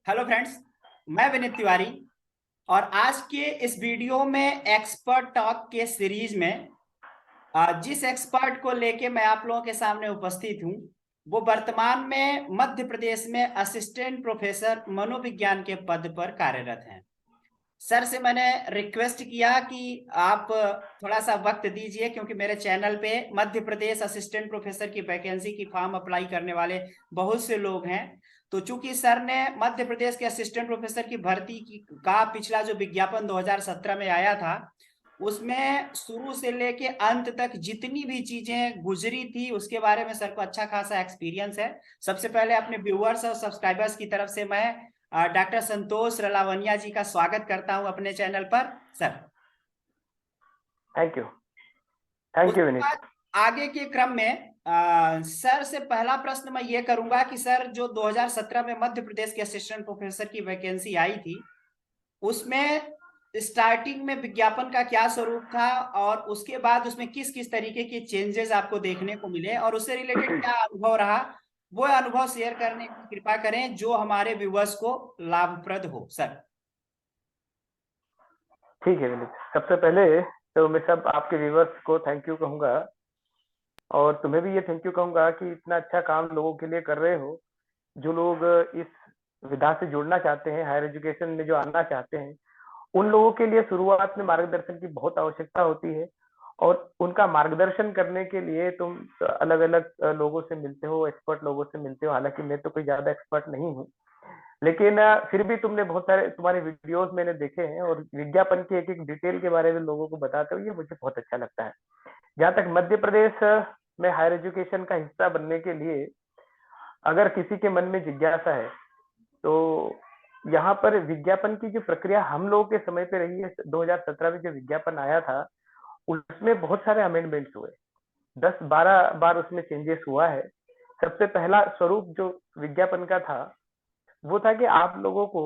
Hello friends, मैं विनीत तिवारी। और आज के इस वीडियो में एक्सपर्ट टॉक के सीरीज में जिस एक्सपर्ट को लेके मैं आप लोगों के सामने उपस्थित हूँ, वो वर्तमान में मध्य प्रदेश में असिस्टेंट प्रोफेसर मनोविज्ञान के पद पर कार्यरत हैं। सर से मैंने रिक्वेस्ट किया कि आप थोड़ा सा वक्त दीजिए, क्योंकि मेरे चैनल पे मध्य प्रदेश असिस्टेंट प्रोफेसर की वैकेंसी की फॉर्म अप्लाई करने वाले बहुत से लोग हैं। तो चूंकि सर ने मध्य प्रदेश के असिस्टेंट प्रोफेसर की भर्ती की का पिछला जो विज्ञापन 2017 में आया था, उसमें शुरू से लेके अंत तक जितनी भी चीजें गुजरी थी उसके बारे में सर को अच्छा खासा एक्सपीरियंस है। सबसे पहले अपने व्यूअर्स और सब्सक्राइबर्स की तरफ से मैं डॉक्टर संतोष रलावनिया जी का स्वागत करता हूं अपने चैनल पर। Sir, thank you. Thank you उसके विनीत। बाद आगे के क्रम में सर से पहला प्रश्न मैं ये करूंगा कि सर, जो 2017 में मध्य प्रदेश के असिस्टेंट प्रोफेसर की वैकेंसी आई थी, उसमें स्टार्टिंग में विज्ञापन का क्या स्वरूप था और उसके बाद उसमें किस किस तरीके के चेंजेस आपको देखने को मिले और उससे रिलेटेड क्या अनुभव रहा, वो अनुभव शेयर करने की कृपा करें जो हमारे व्यूवर्स को लाभप्रद हो। सर, ठीक है विनीत, सबसे पहले तो मैं सब आपके व्यूवर्स को थैंक यू कहूंगा और तुम्हें भी ये थैंक यू कहूंगा कि इतना अच्छा काम लोगों के लिए कर रहे हो। जो लोग इस विधा से जुड़ना चाहते हैं, हायर एजुकेशन में जो आना चाहते हैं, उन लोगों के लिए शुरुआत में मार्गदर्शन की बहुत आवश्यकता होती है। और उनका मार्गदर्शन करने के लिए तुम अलग अलग लोगों से मिलते हो, एक्सपर्ट लोगों से मिलते हो। हालांकि मैं तो कोई ज्यादा एक्सपर्ट नहीं हूँ, लेकिन फिर भी तुमने बहुत सारे तुम्हारे वीडियोस मैंने देखे हैं और विज्ञापन की एक एक डिटेल के बारे में लोगों को बताते हो, ये मुझे बहुत अच्छा लगता है। जहाँ तक मध्य प्रदेश में हायर एजुकेशन का हिस्सा बनने के लिए अगर किसी के मन में जिज्ञासा है, तो यहाँ पर विज्ञापन की जो प्रक्रिया हम लोगों के समय पे रही है, 2017 में जो विज्ञापन आया था उसमें बहुत सारे अमेंडमेंट्स हुए, 10-12 बार उसमें चेंजेस हुआ है। सबसे पहला स्वरूप जो विज्ञापन का था वो था कि आप लोगों को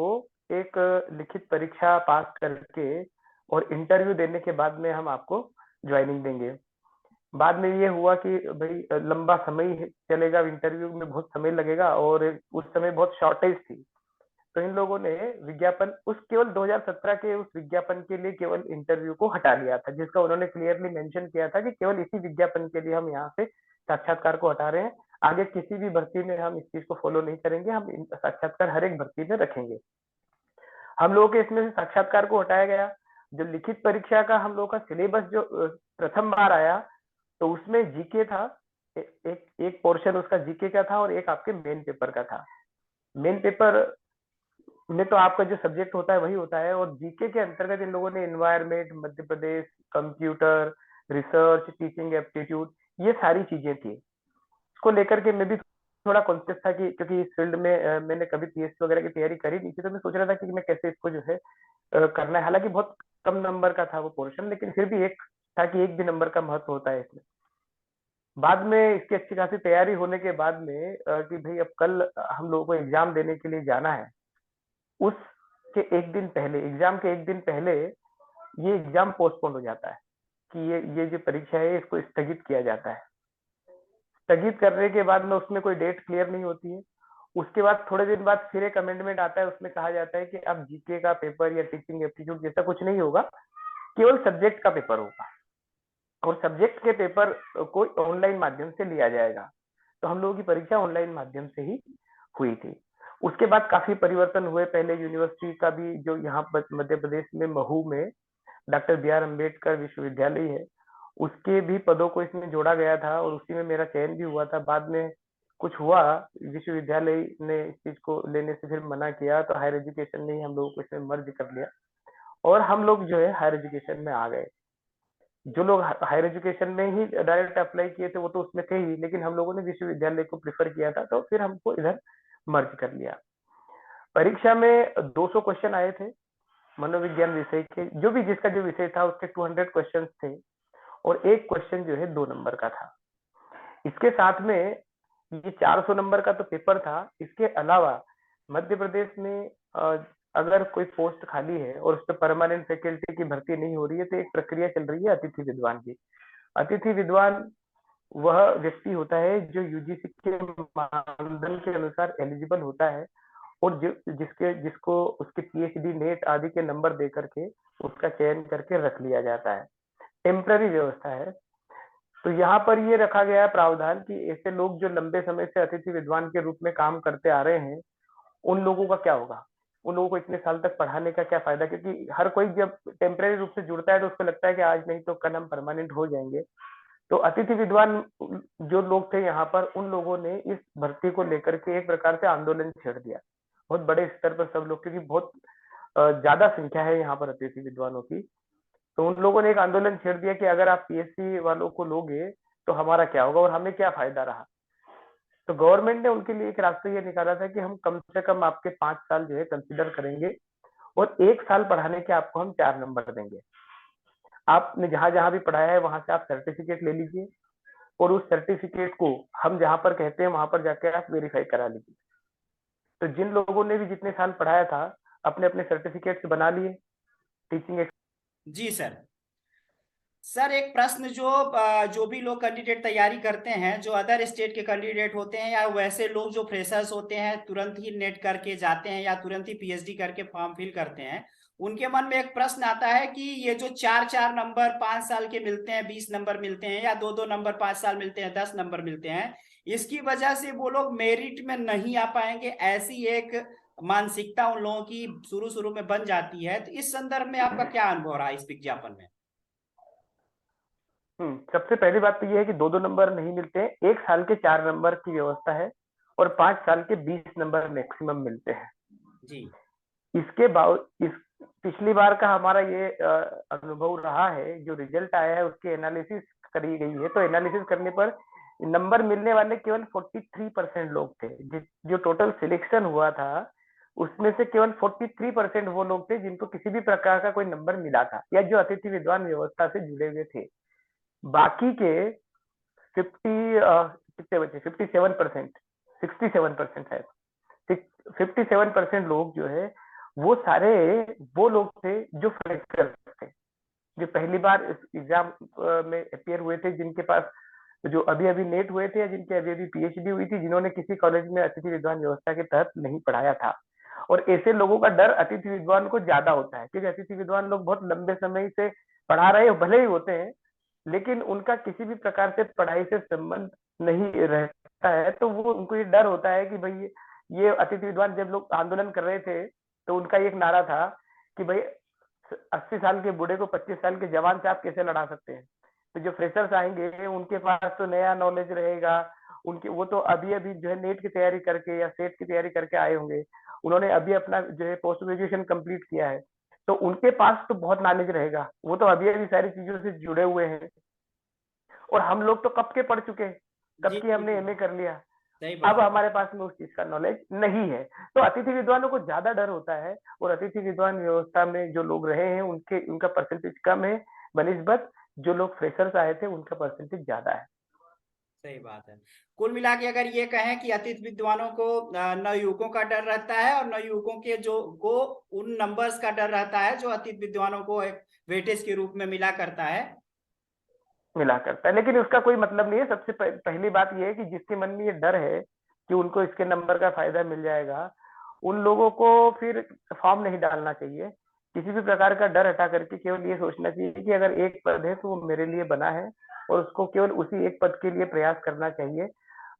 एक लिखित परीक्षा पास करके और इंटरव्यू देने के बाद में हम आपको ज्वाइनिंग देंगे। बाद में ये हुआ कि भाई लंबा समय चलेगा, इंटरव्यू में बहुत समय लगेगा और उस समय बहुत शॉर्टेज थी। तो इन लोगों ने विज्ञापन उस केवल 2017 के उस विज्ञापन के लिए केवल इंटरव्यू को हटा लिया था, जिसका उन्होंने क्लियरली मेंशन किया था कि केवल इसी विज्ञापन के लिए हम यहाँ से साक्षात्कार को हटा रहे हैं। आगे किसी भी भर्ती में हम इस चीज को फॉलो नहीं करेंगे, हम साक्षात्कार हर एक भर्ती में रखेंगे। हम लोगों के इसमें से साक्षात्कार को हटाया गया। जो लिखित परीक्षा का हम लोगों का सिलेबस जो प्रथम बार आया, तो उसमें जीके था। एक पोर्शन उसका जीके का था और एक आपके मेन पेपर का था। मेन पेपर में तो आपका जो सब्जेक्ट होता है वही होता है, और जीके के अंतर्गत इन लोगों ने environment, Madhya Pradesh, computer, research, teaching aptitude, ये सारी चीजें थी। इसको लेकर के मैं भी थोड़ा कॉन्शियस था कि क्योंकि इस फील्ड में मैंने कभी पीएससी वगैरह की तैयारी करी नहीं थी, तो मैं सोच रहा था कि मैं कैसे इसको जो है करना है। हालांकि बहुत कम नंबर का था वो पोर्शन, लेकिन फिर भी एक था कि एक भी नंबर का महत्व होता है इसमें। बाद में इसकी अच्छी खासी तैयारी होने के बाद में कि भाई अब कल हम लोगों को एग्जाम देने के लिए जाना है, उसके एक दिन पहले, एग्जाम के एक दिन पहले ये एग्जाम पोस्टपोन हो जाता है कि ये जो परीक्षा है इसको स्थगित किया जाता है। स्थगित करने के बाद में उसमें कोई डेट क्लियर नहीं होती है। उसके बाद थोड़े दिन बाद फिर एक अमेंडमेंट आता है, उसमें कहा जाता है कि अब जीके का पेपर या टीचिंग एप्टीट्यूड जैसा कुछ नहीं होगा, केवल सब्जेक्ट का पेपर होगा और सब्जेक्ट के पेपर को ऑनलाइन माध्यम से लिया जाएगा। तो हम लोगों की परीक्षा ऑनलाइन माध्यम से ही हुई थी। उसके बाद काफी परिवर्तन हुए। पहले यूनिवर्सिटी का भी जो यहाँ पर मध्य प्रदेश में महू में डॉक्टर बी आर अम्बेडकर विश्वविद्यालय है, उसके भी पदों को इसमें जोड़ा गया था और उसी में मेरा चयन भी हुआ था। बाद में कुछ हुआ, विश्वविद्यालय ने इस चीज को लेने से फिर मना किया, तो हायर एजुकेशन ने ही हम लोगों को इसमें मर्ज कर लिया और हम लोग जो है हायर एजुकेशन में आ गए। जो लोग हायर एजुकेशन में ही डायरेक्ट अप्लाई किए थे वो तो उसमें थे ही, लेकिन हम लोगों ने विश्वविद्यालय को प्रेफर किया था, तो फिर हमको इधर मर्ज कर लिया। परीक्षा में 200 क्वेश्चन आए थे मनोविज्ञान विषय के, जो भी जिसका जो विषय था उसके 200 क्वेश्चन थे और एक क्वेश्चन जो है 2 नंबर का था। इसके साथ में ये 400 नंबर का तो पेपर था। इसके अलावा मध्य प्रदेश में अगर कोई पोस्ट खाली है और उस पर परमानेंट फैकल्टी की भर्ती नहीं हो रही है, तो एक प्रक्रिया चल रही है अतिथि विद्वान की। अतिथि विद्वान वह व्यक्ति होता है जो यूजीसी के मानदंड के अनुसार एलिजिबल होता है और जिसको उसके पीएचडी नेट आदि के नंबर दे करके उसका चयन करके रख लिया जाता है। टेम्पररी व्यवस्था है। तो यहाँ पर ये रखा गया है प्रावधान कि ऐसे लोग जो लंबे समय से अतिथि विद्वान के रूप में काम करते आ रहे हैं, उन लोगों का क्या होगा? उन लोगों को इतने साल तक पढ़ाने का क्या फायदा? क्योंकि हर कोई जब टेम्पररी रूप से जुड़ता है तो उसको लगता है कि आज नहीं तो कल हम परमानेंट हो जाएंगे। तो अतिथि विद्वान जो लोग थे यहाँ पर, उन लोगों ने इस भर्ती को लेकर के एक प्रकार से आंदोलन छेड़ दिया, बहुत बड़े स्तर पर सब लोग, क्योंकि बहुत ज्यादा संख्या है यहाँ पर अतिथि विद्वानों की। तो उन लोगों ने एक आंदोलन छेड़ दिया कि अगर आप पीएससी वालों को लोगे तो हमारा क्या होगा और हमें क्या फायदा रहा। तो गवर्नमेंट ने उनके लिए एक रास्ता ये निकाला था कि हम कम से कम आपके 5 साल जो है कंसिडर करेंगे और 1 साल पढ़ाने के आपको हम 4 नंबर देंगे। आपने जहां जहां भी पढ़ाया है वहां से आप सर्टिफिकेट ले लीजिए और उस सर्टिफिकेट को हम जहां पर कहते हैं वहां पर जाकर आप वेरीफाई करा लीजिए। तो जिन लोगों ने भी जितने साल पढ़ाया था अपने अपने सर्टिफिकेट बना लिए टीचिंग। जी सर। सर एक प्रश्न जो भी लोग कैंडिडेट तैयारी करते हैं, जो अदर स्टेट के कैंडिडेट होते हैं या वैसे लोग जो फ्रेशर्स होते हैं, तुरंत ही नेट करके जाते हैं या तुरंत ही पीएचडी करके फॉर्म फिल करते हैं, उनके मन में एक प्रश्न आता है कि ये जो 4-4 नंबर 5 साल के मिलते हैं, 20 नंबर मिलते हैं, या 2-2 नंबर 5 साल मिलते हैं, 10 नंबर मिलते हैं, इसकी वजह से वो लोग मेरिट में नहीं आ पाएंगे, ऐसी एक मानसिकता उन लोगों की शुरू शुरू में बन जाती है। तो इस संदर्भ में आपका क्या अनुभव रहा इस विज्ञापन में? सबसे पहली बात तो ये है कि 2-2 नंबर नहीं मिलते हैं, 1 साल के 4 नंबर की व्यवस्था है और 5 साल के 20 नंबर मैक्सिमम मिलते हैं जी। इसके इस पिछली बार का हमारा ये अनुभव रहा है, जो रिजल्ट आया है उसकी एनालिसिस करी गई है। तो एनालिसिस करने पर नंबर मिलने वाले केवल 43% लोग थे। जो टोटल सिलेक्शन हुआ था उसमें से केवल 43% वो लोग थे जिनको किसी भी प्रकार का कोई नंबर मिला था या जो अतिथि विद्वान व्यवस्था से जुड़े हुए थे। बाकी के 57%, 67% है, 57% लोग जो है वो सारे वो लोग थे जो फ्रेशर थे, जो पहली बार इस एग्जाम में अपियर हुए थे, जिनके पास जो अभी अभी नेट हुए थे या जिनके अभी अभी पीएचडी हुई थी, जिन्होंने किसी कॉलेज में अतिथि विद्वान व्यवस्था के तहत नहीं पढ़ाया था। और ऐसे लोगों का डर अतिथि विद्वान को ज्यादा होता है, क्योंकि अतिथि विद्वान लोग बहुत लंबे समय से पढ़ा रहे भले ही होते हैं, लेकिन उनका किसी भी प्रकार से पढ़ाई से संबंध नहीं रहता है। तो वो उनको ये डर होता है कि भाई ये अतिथि विद्वान, जब लोग आंदोलन कर रहे थे तो उनका एक नारा था कि भाई 80 साल के बूढ़े को 25 साल के जवान से आप कैसे लड़ा सकते हैं। तो जो फ्रेशर्स आएंगे उनके पास तो नया नॉलेज रहेगा, उनके वो तो अभी अभी जो है नेट की तैयारी करके या सेट की तैयारी करके आए होंगे, उन्होंने अभी अपना जो है पोस्ट ग्रेजुएशन कंप्लीट किया है, तो उनके पास तो बहुत नॉलेज रहेगा, वो तो अभी अभी सारी चीजों से जुड़े हुए हैं। और हम लोग तो कब के पढ़ चुके हैं, कब की हमने एमए कर लिया, अब हमारे पास में उस चीज का नॉलेज नहीं है। तो अतिथि विद्वानों को ज्यादा डर होता है और अतिथि विद्वान व्यवस्था में जो लोग रहे हैं उनका परसेंटेज कम है बनिस्बत जो लोग फ्रेशर्स आए थे उनका परसेंटेज ज्यादा है। सही बात है। कुल मिला के अगर ये कहें कि अतिथि विद्वानों को नवयुवकों का डर रहता है और नवयुवकों के जो को उन नंबर्स का डर रहता है जो अतिथि विद्वानों को एक वेटेज के रूप में मिला करता है। लेकिन उसका कोई मतलब नहीं है। सबसे पहली बात यह है कि जिसके मन में ये डर है कि उनको इसके नंबर का फायदा मिल जाएगा, उन लोगों को फिर फॉर्म नहीं डालना चाहिए। किसी भी प्रकार का डर हटा करके केवल ये सोचना चाहिए कि अगर एक पद है तो वो मेरे लिए बना है और उसको केवल उसी एक पद के लिए प्रयास करना चाहिए।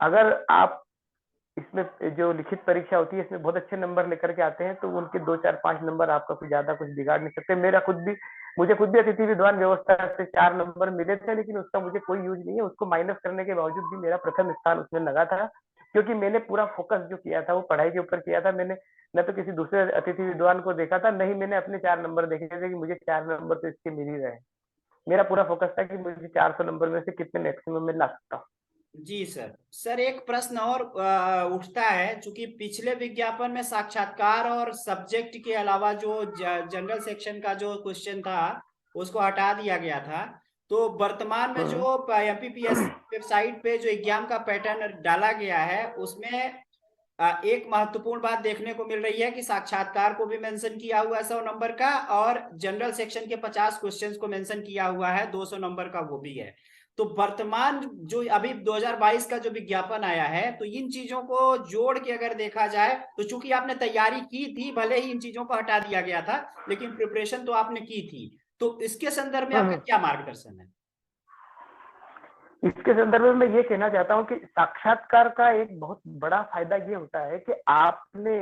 अगर आप इसमें जो लिखित परीक्षा होती है इसमें बहुत अच्छे नंबर लेकर के आते हैं तो उनके 2 4 5 नंबर आपका कुछ ज्यादा कुछ बिगाड़ नहीं सकते। मुझे खुद भी अतिथि विद्वान व्यवस्था से 4 नंबर मिले थे, लेकिन उसका मुझे कोई यूज नहीं है। उसको माइनस करने के बावजूद भी मेरा प्रथम स्थान उसमें लगा था, क्योंकि मैंने पूरा फोकस जो किया था वो पढ़ाई के ऊपर किया था। मैंने न तो किसी दूसरे अतिथि विद्वान को देखा था, नहीं मैंने अपने 4 नंबर देखे थे कि मुझे 4 नंबर तो इसके मिल ही रहे। मेरा पूरा फोकस था कि मुझे 400 नंबर में से कितने मैक्सिमम में ला सकता हूँ। जी सर। सर एक प्रश्न और उठता है, चूंकि पिछले विज्ञापन में साक्षात्कार और सब्जेक्ट के अलावा जो जनरल सेक्शन का जो क्वेश्चन था उसको हटा दिया गया था, तो वर्तमान में जो एमपीपीएससी वेबसाइट पे जो एग्जाम का पैटर्न डाला गया है उसमें एक महत्वपूर्ण बात देखने को मिल रही है कि साक्षात्कार को भी मेंशन किया हुआ है 100 नंबर का, और जनरल सेक्शन के 50 क्वेश्चंस को मेंशन किया हुआ है 200 नंबर का, वो भी है। तो वर्तमान जो अभी 2022 का जो विज्ञापन आया है, तो इन चीजों को जोड़ के अगर देखा जाए तो चूंकि आपने तैयारी की थी, भले ही इन चीजों को हटा दिया गया था, लेकिन प्रिपरेशन तो आपने की थी। तो इसके संदर्भ में आपका क्या मार्गदर्शन है? इसके संदर्भ में मैं ये कहना चाहता हूँ कि साक्षात्कार का एक बहुत बड़ा फायदा ये होता है कि आपने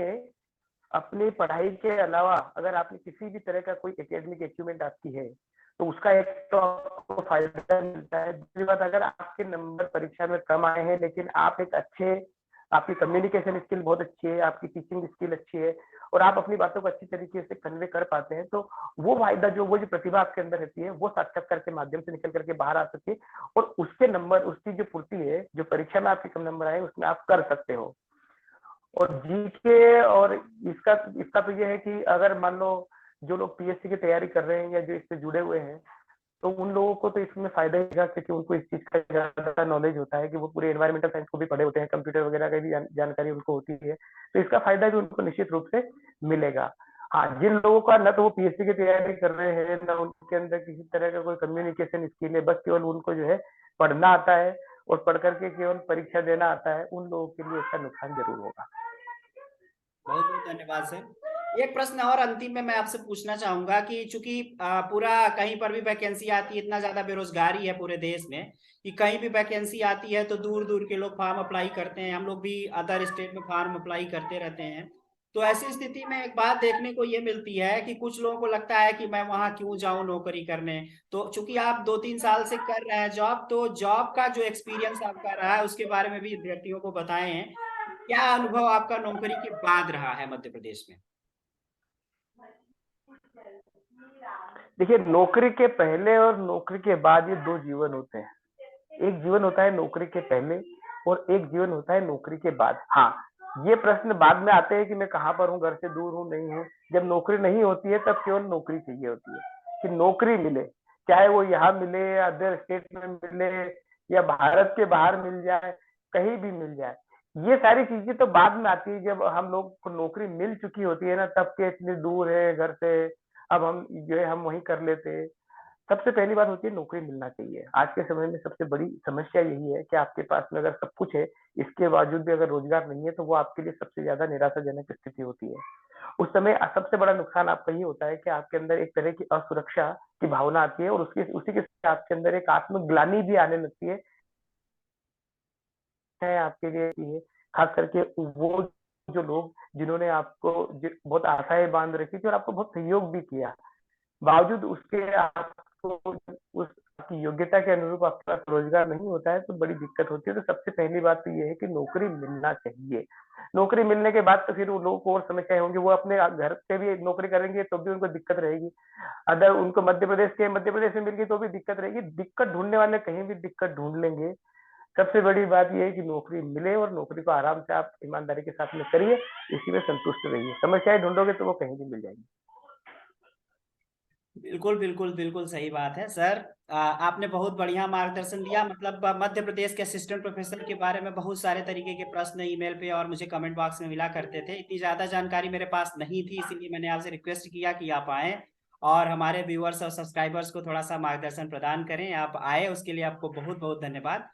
अपनी पढ़ाई के अलावा अगर आपने किसी भी तरह का कोई एकेडमिक अचीवमेंट आपकी है तो उसका एक तो आपको फायदा मिलता है। दूसरी बात, अगर आपके नंबर परीक्षा में कम आए हैं लेकिन आप एक अच्छे, आपकी कम्युनिकेशन स्किल बहुत अच्छी है, आपकी टीचिंग स्किल अच्छी है और आप अपनी बातों को अच्छी तरीके से कन्वे कर पाते हैं, तो वो फायदा, वो जो प्रतिभा आपके अंदर रहती है, वो साक्षात्कार के माध्यम से निकल करके बाहर आ सकती है और उसके नंबर, उसकी जो पूर्ति है, जो परीक्षा में आपके कम नंबर आए उसमें आप कर सकते हो। और जीके और इसका इसका तो ये है कि अगर मान लो जो लोग पीएससी की तैयारी कर रहे हैं या जो इससे जुड़े हुए हैं, तो उन लोगों को तो इसमें फायदा ही होगा क्योंकि उनको इस चीज का ज्यादा नॉलेज होता है कि वो पूरे एनवायरमेंटल साइंस को भी पढ़े होते हैं, कंप्यूटर वगैरह की भी जानकारी उनको होती है, तो इसका फायदा भी उनको निश्चित रूप से मिलेगा। हाँ, जिन लोगों का न तो वो पीएससी की तैयारी कर रहे हैं, न उनके अंदर किसी तरह का कोई कम्युनिकेशन स्किल है, बस केवल उनको जो है पढ़ना आता है और पढ़ करके केवल परीक्षा देना आता है, उन लोगों के लिए इसका नुकसान जरूर होगा। बहुत बहुत धन्यवाद सर। एक प्रश्न और अंतिम में मैं आपसे पूछना चाहूंगा कि चूंकि पूरा कहीं पर भी वैकेंसी आती है, इतना ज्यादा बेरोजगारी है पूरे देश में कि कहीं भी वैकेंसी आती है तो दूर दूर के लोग फॉर्म अप्लाई करते हैं, हम लोग भी अदर स्टेट में फॉर्म अप्लाई करते रहते हैं। तो ऐसी स्थिति में एक बात देखने को ये मिलती है कि कुछ लोगों को लगता है कि मैं वहां क्यों जाऊं नौकरी करने। तो चूंकि आप 2-3 साल से कर रहे हैं जॉब, तो जॉब का जो एक्सपीरियंस आपका रहा है उसके बारे में भी विद्यार्थियों को बताएं हैं। क्या अनुभव आपका नौकरी के बाद रहा है मध्य प्रदेश में? देखिए, नौकरी के पहले और नौकरी के बाद ये दो जीवन होते हैं। एक जीवन होता है नौकरी के पहले और एक जीवन होता है नौकरी के बाद। हाँ, ये प्रश्न बाद में आते हैं कि मैं कहाँ पर हूँ, घर से दूर हूँ, नहीं हूँ। जब नौकरी नहीं होती है तब केवल नौकरी चाहिए होती है कि नौकरी मिले, चाहे वो यहाँ मिले या अदर स्टेट में मिले या भारत के बाहर मिल जाए, कहीं भी मिल जाए। ये सारी चीजें तो बाद में आती है, जब हम लोग को नौकरी मिल चुकी होती है ना, तब के इतनी दूर है घर से, अब हम जो है हम वही कर लेते हैं। सबसे पहली बात होती है नौकरी मिलना चाहिए। आज के समय में सबसे बड़ी समस्या यही है कि आपके पास में अगर सब कुछ है, इसके बावजूद भी अगर रोजगार नहीं है, तो वो आपके लिए सबसे ज्यादा निराशाजनक स्थिति होती है। उस समय सबसे बड़ा नुकसान आपका ये होता है कि आपके अंदर एक तरह की असुरक्षा की भावना आती है और उसकी उसी के साथ आपके अंदर एक आत्मग्लानि भी आने लगती है आपके लिए। खास करके वो जो लोग जिन्होंने आपको बहुत आशाएं बांध रखी थी और आपको बहुत सहयोग भी किया, बावजूद उसके आपको उस आपकी योग्यता के अनुरूप आपके पास रोजगार नहीं होता है, तो बड़ी दिक्कत होती है। तो सबसे पहली बात तो ये है कि नौकरी मिलना चाहिए। नौकरी मिलने के बाद तो फिर उन लोगों को और समस्याएं होंगी, वो अपने घर पे भी नौकरी करेंगे तो भी उनको दिक्कत रहेगी। अगर उनको मध्य प्रदेश में मिल गई तो भी दिक्कत रहेगी। दिक्कत ढूंढने वाले कहीं भी दिक्कत ढूंढ लेंगे। सबसे बड़ी बात यह है कि नौकरी मिले और नौकरी को आराम से आप ईमानदारी के साथ में करिए, इसी में संतुष्ट रहिए। समस्याएं ढूंढोगे तो वो कहीं भी मिल जाएगी। बिल्कुल बिल्कुल बिल्कुल सही बात है सर। आपने बहुत बढ़िया मार्गदर्शन दिया। मतलब मध्य प्रदेश के असिस्टेंट प्रोफेसर के बारे में बहुत सारे तरीके के प्रश्न ईमेल पे और मुझे कमेंट बॉक्स में मिला करते थे। इतनी ज्यादा जानकारी मेरे पास नहीं थी, इसीलिए मैंने आपसे रिक्वेस्ट किया कि आप आएं और हमारे व्यूअर्स और सब्सक्राइबर्स को थोड़ा सा मार्गदर्शन प्रदान करें। आप आए, उसके लिए आपको बहुत बहुत धन्यवाद।